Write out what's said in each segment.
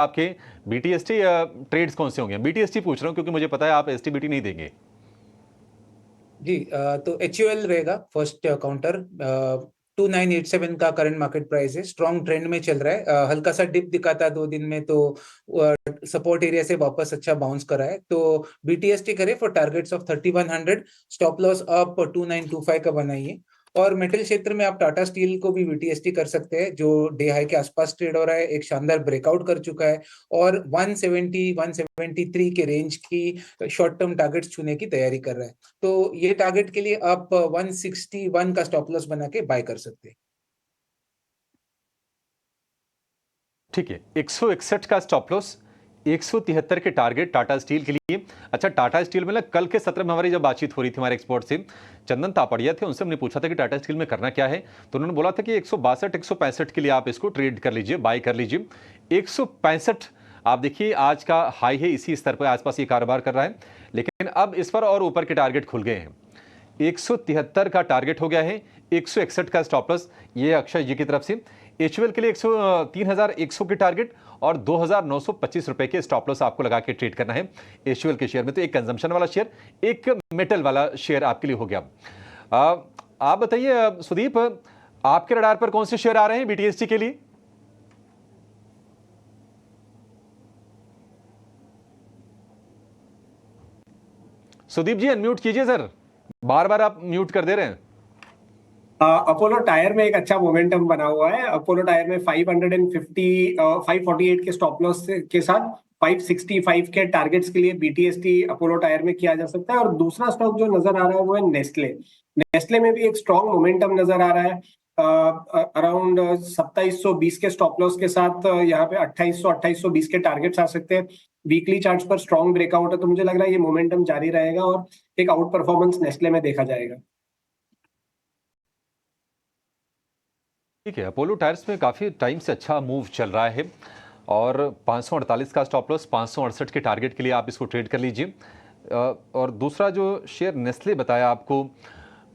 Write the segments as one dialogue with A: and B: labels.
A: आपके BTST trades कौन से होंगे? बीटीएसटी पूछ रहा हूँ क्योंकि मुझे पता है आप एसटीबीटी नहीं देंगे।
B: जी, तो HUL रहेगा फर्स्ट काउंटर। 2987 का करंट मार्केट प्राइस है, स्ट्रॉन्ग ट्रेंड में चल रहा है। हल्का सा डिप दिखा था 2 दिन में, तो सपोर्ट एरिया से वापस अच्छा बाउंस करा है। तो BTST करे for targets of 3100, stop loss up 2925 का बनाइए। और मेटल क्षेत्र में आप टाटा स्टील को भी BTST कर सकते हैं, जो डे हाई के आसपास ट्रेड हो रहा है, एक शानदार ब्रेकआउट कर चुका है और 170 173 के रेंज की शॉर्ट टर्म टारगेट्स छूने की तैयारी कर रहा है। तो ये टारगेट के लिए आप 161 का स्टॉप लॉस बना के बाय कर सकते हैं।
A: ठीक है, 161 का स्टॉप लॉस, 173 के टारगेट टाटा स्टील के लिए। अच्छा, टाटा स्टील में कल के सत्र में हमारी जब बातचीत हो रही थी हमारे एक्सपर्ट से, चंदन तापड़िया थे, उनसे हमने पूछा था कि टाटा स्टील में करना क्या है, तो उन्होंने बोला था कि 162 165 के लिए आप इसको ट्रेड कर लीजिए, बाय कर लीजिए। 165 आप देखिए आज का हाई है, इसी स्तर पर आसपास ये कारोबार कर रहा है, लेकिन अब इस पर और ऊपर के टारगेट खुल गए हैं। 173 का टारगेट हो गया है, 161 का स्टॉप लॉस, ये अक्षय जी की तरफ से। HUL के लिए 3100 के टारगेट और 2925 रुपए के स्टॉप लॉस आपको लगा के ट्रेड करना है HUL के शेयर में। तो एक कंजम्पशन वाला शेयर, एक मेटल वाला शेयर आपके लिए हो गया। आप बताइए सुदीप, आपके रडार पर कौन से शेयर आ रहे हैं BTST के लिए? सुदीप जी अनम्यूट कीजिए सर, बार बार आप म्यूट कर दे रहे हैं।
C: अपोलो टायर में एक अच्छा मोमेंटम बना हुआ है। अपोलो टायर में 548 के स्टॉप लॉस के साथ 565 के टारगेट्स के लिए BTST अपोलो टायर में किया जा सकता है। और दूसरा स्टॉक जो नजर आ रहा है वो है नेस्ले। नेस्ले में भी एक स्ट्रॉन्ग मोमेंटम नजर आ रहा है। अराउंड 2720 के स्टॉप लॉस के साथ यहाँ पे 2820 के टारगेट्स आ सकते हैं। वीकली चार्ट्स पर स्ट्रॉन्ग ब्रेकआउट है, तो मुझे लग रहा है ये मोमेंटम जारी रहेगा और एक आउट परफॉर्मेंस नेस्ले में देखा जाएगा।
A: ठीक है, अपोलो टायर्स में काफ़ी टाइम से अच्छा मूव चल रहा है और 548 का स्टॉप लॉस, 568 के टारगेट के लिए आप इसको ट्रेड कर लीजिए। और दूसरा जो शेयर नेस्ले बताया आपको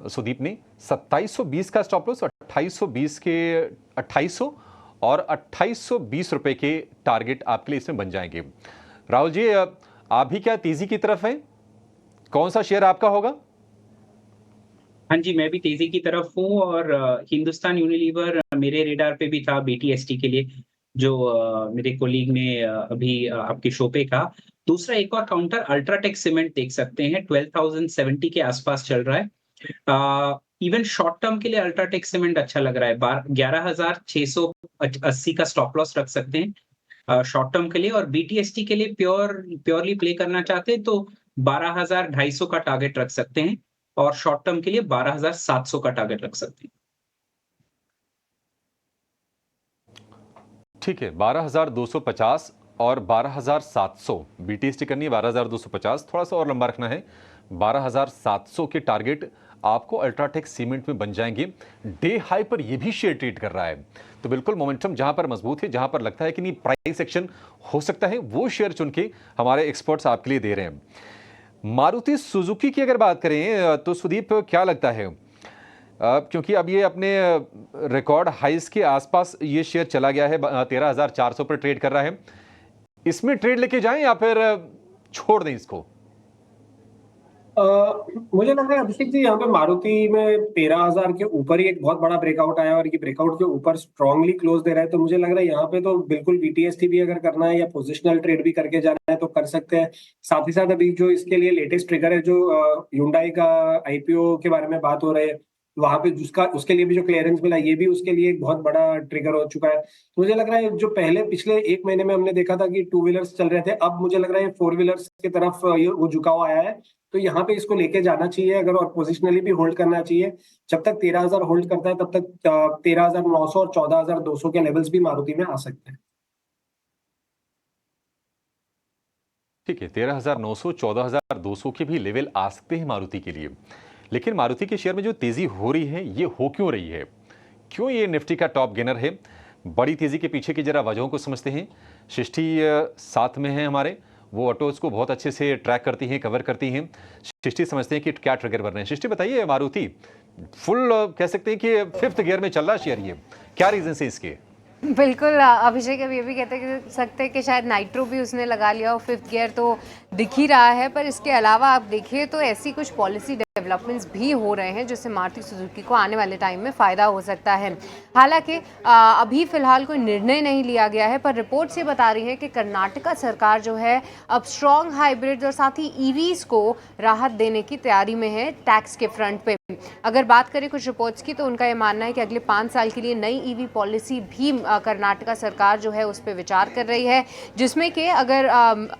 A: सुदीप ने, 2720 का स्टॉप लॉस, 2820 के 2800 और 2820 रुपए के टारगेट आपके लिए इसमें बन जाएंगे। राहुल जी, आप भी क्या तेजी की तरफ हैं? कौन सा शेयर आपका होगा?
D: हाँ जी, मैं भी तेजी की तरफ हूँ और हिंदुस्तान यूनिलीवर मेरे रेडार पे भी था BTST के लिए, जो मेरे कोलीग ने अभी आपके शो पे कहा। दूसरा एक और काउंटर अल्ट्राटेक सीमेंट देख सकते हैं, 12,070 के आसपास चल रहा है। इवन शॉर्ट टर्म के लिए अल्ट्राटेक सीमेंट अच्छा लग रहा है। 11,680 का स्टॉप लॉस रख सकते हैं शॉर्ट टर्म के लिए। और BTST के लिए प्योरली प्ले करना चाहते हैं तो 12,250 का टारगेट रख सकते हैं और शॉर्ट टर्म के लिए 12,700 का टारगेट रख सकते हैं।
A: ठीक है, 12,250 और 12,700 BTST करनी है। 12,250 थोड़ा सा और लंबा रखना है। 12,700 के टारगेट आपको अल्ट्राटेक सीमेंट में बन जाएंगे। डे हाई पर यह भी शेयर ट्रेड कर रहा है, तो बिल्कुल मोमेंटम जहां पर मजबूत है, जहां पर लगता है कि नहीं प्राइस एक्शन हो सकता है, वो शेयर चुन के हमारे एक्सपर्ट्स आपके लिए दे रहे हैं। मारुति सुजुकी की अगर बात करें तो सुदीप क्या लगता है, क्योंकि अब ये अपने रिकॉर्ड हाइस के आसपास ये शेयर चला गया है, 13,400 पर ट्रेड कर रहा है, इसमें ट्रेड लेके जाएं या फिर छोड़ दें इसको?
C: मुझे लग रहा है अभिषेक जी, यहाँ पे मारुति में 13,000 के ऊपर ही एक बहुत बड़ा ब्रेकआउट आया और ये ब्रेकआउट के ऊपर स्ट्रांगली क्लोज दे रहा है। तो मुझे लग रहा है यहाँ पे तो बिल्कुल BTST भी अगर करना है या पोजिशनल ट्रेड भी करके जाना है तो कर सकते हैं। साथ ही साथ अभी जो इसके लिए लेटेस्ट ट्रिगर है, जो Hyundai का IPO के बारे में बात हो रही है, वहां पे जिसका उसके लिए भी जो क्लियरेंस मिला, ये भी उसके लिए एक बहुत बड़ा ट्रिगर हो चुका है। तो मुझे लग रहा है जो पहले पिछले 1 महीने में हमने देखा था कि 2 व्हीलर्स चल रहे थे, अब मुझे लग रहा है 4 व्हीलर्स की तरफ वो झुकाव आया है। तो यहाँ पे इसको लेके जाना चाहिए अगर, और पोजिशनली भी होल्ड करना चाहिए। जब तक 13,000 होल्ड करता है तब तक 13,900 और 14,200 के लेवल्स भी मारुति में आ सकते हैं।
A: ठीक है, 13,900 14,200 के भी लेवल आ सकते हैं मारुति के लिए। लेकिन मारुति के शेयर में जो तेजी हो रही है, ये हो क्यों रही है? क्यों ये निफ्टी का टॉप गेनर है? बड़ी तेजी के पीछे की जरा वजहों को समझते हैं। सृष्टि साथ में है हमारे, वो ऑटोज को बहुत अच्छे से ट्रैक करती हैं, कवर करती हैं। सृष्टि समझते हैं कि क्या ट्रिगर बन रहे हैं। सृष्टि बताइए, मारुति फुल कह सकते हैं कि 5th गियर में चल रहा है शेयर, ये क्या रीजन है इसके?
E: बिल्कुल अभिषेक अब ये भी कहते सकते हैं कि शायद नाइट्रो भी उसने लगा लिया हो, फिफ्थ गियर तो दिख ही रहा है। पर इसके अलावा आप देखिए तो ऐसी कुछ पॉलिसी डेवलपमेंट्स भी हो रहे हैं जिससे मारुति सुजुकी को आने वाले टाइम में फ़ायदा हो सकता है। हालांकि अभी फ़िलहाल कोई निर्णय नहीं लिया गया है, पर रिपोर्ट्स ये बता रही हैं कि कर्नाटका सरकार जो है अब स्ट्रॉन्ग हाइब्रिड्स और साथ ही ईवीज़ को राहत देने की तैयारी में है टैक्स के फ्रंट पे। अगर बात करें कुछ रिपोर्ट्स की तो उनका ये मानना है कि अगले 5 साल के लिए नई ईवी पॉलिसी भी कर्नाटका सरकार जो है उस पर विचार कर रही है, जिसमें कि अगर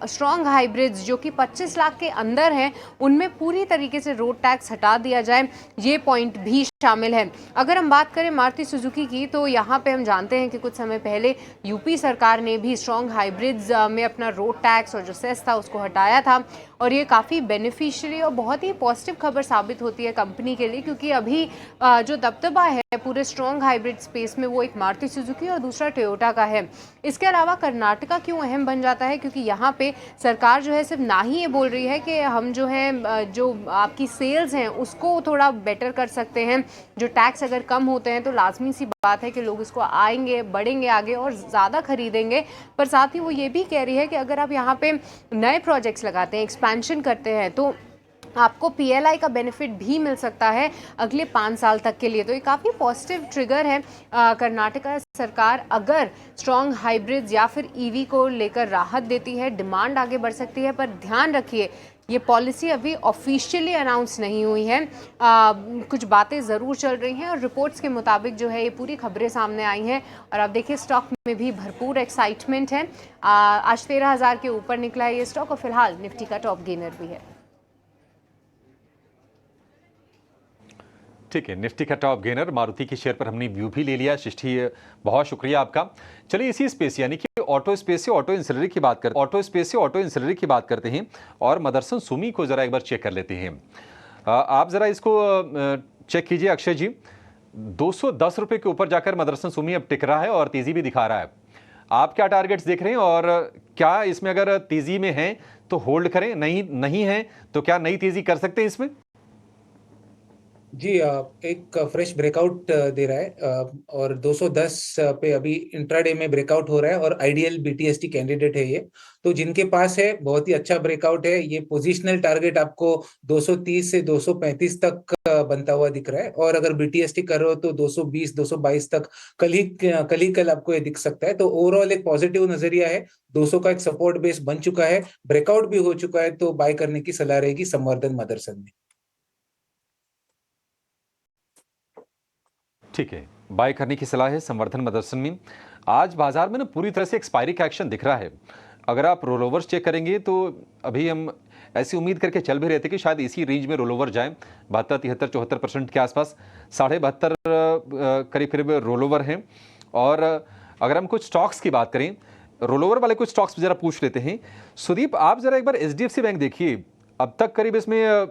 E: स्ट्रॉन्ग हाइब्रिड्स जो कि 25 लाख के अंदर हैं उनमें पूरी तरीके से रोड टैक्स हटा दिया जाए, ये पॉइंट भी शामिल है। अगर हम बात करें मारुति सुजुकी की तो यहाँ पे हम जानते हैं कि कुछ समय पहले यूपी सरकार ने भी स्ट्रॉन्ग हाइब्रिड्स में अपना रोड टैक्स और जो सेस था उसको हटाया था, और ये काफ़ी बेनिफिशियरी और बहुत ही पॉजिटिव खबर साबित होती है कंपनी के लिए, क्योंकि अभी जो दबदबा है पूरे स्ट्रॉन्ग हाइब्रिड स्पेस में वो एक मारुति सुजुकी और दूसरा टोयोटा का है। इसके अलावा कर्नाटका क्यों अहम बन जाता है, क्योंकि यहाँ पे सरकार जो है सिर्फ ना ही ये बोल रही है कि हम जो है जो आपकी सेल्स हैं उसको थोड़ा बेटर कर सकते हैं, जो टैक्स अगर कम होते हैं तो लाजमी सी बात है कि लोग इसको आएंगे, बढ़ेंगे आगे और ज़्यादा खरीदेंगे। पर साथ ही वो ये भी कह रही है कि अगर आप यहाँ पे नए प्रोजेक्ट्स लगाते हैं, एक्सपेंशन करते हैं, तो आपको पीएलआई का बेनिफिट भी मिल सकता है अगले 5 साल तक के लिए। तो ये काफ़ी पॉजिटिव ट्रिगर है। कर्नाटका सरकार अगर स्ट्रॉन्ग हाइब्रिड्स या फिर ईवी को लेकर राहत देती है, डिमांड आगे बढ़ सकती है। पर ध्यान रखिए ये पॉलिसी अभी ऑफिशियली अनाउंस नहीं हुई है, कुछ बातें ज़रूर चल रही हैं और रिपोर्ट्स के मुताबिक जो है ये पूरी खबरें सामने आई हैं। और आप देखिए स्टॉक में भी भरपूर एक्साइटमेंट है। आज 13,000 के ऊपर निकला है ये स्टॉक और फिलहाल निफ्टी का टॉप गेनर भी है।
A: ठीक है, निफ्टी का टॉप गेनर मारुति के शेयर पर हमने व्यू भी ले लिया। सृष्टि बहुत शुक्रिया आपका। चलिए इसी स्पेस यानी कि ऑटो स्पेस से ऑटो इंसिलरी की बात करते हैं और मदरसन सुमी को जरा एक बार चेक कर लेते हैं। आप जरा इसको चेक कीजिए अक्षय जी। 210 रुपए के ऊपर जाकर मदरसन सुमी अब टिक रहा है और तेजी भी दिखा रहा है। आप क्या टारगेट्स देख रहे हैं और क्या इसमें अगर तेजी में है तो होल्ड करें, नहीं है तो क्या नई तेजी कर सकते हैं इसमें?
B: जी, एक फ्रेश ब्रेकआउट दे रहा है और 210 पे अभी इंट्राडे में ब्रेकआउट हो रहा है और आइडियल बीटीएसटी कैंडिडेट है ये। तो जिनके पास है बहुत ही अच्छा ब्रेकआउट है। ये पोजीशनल टारगेट आपको 230 से 235 तक बनता हुआ दिख रहा है और अगर बीटीएसटी कर रहे हो तो 220 222 तक कल आपको ये दिख सकता है। तो ओवरऑल एक पॉजिटिव नजरिया है। 200 का एक सपोर्ट बेस बन चुका है, ब्रेकआउट भी हो चुका है, तो बाय करने की सलाह रहेगी संवर्धन मदरसन में।
A: ठीक है, बाय करने की सलाह है संवर्धन मदरसन में। आज बाजार में ना पूरी तरह से एक्सपायरी का एक्शन दिख रहा है। अगर आप रोल ओवर्स चेक करेंगे तो अभी हम ऐसी उम्मीद करके चल भी रहे थे कि शायद इसी रेंज में रोल ओवर जाए, 72, 73, 74% के आसपास, 72.5 करीब रोल ओवर हैं। और अगर हम कुछ स्टॉक्स की बात करें, रोल ओवर वाले कुछ स्टॉक्स जरा पूछ लेते हैं। सुदीप, आप जरा एक बार एचडीएफसी बैंक देखिए, अब तक करीब इसमें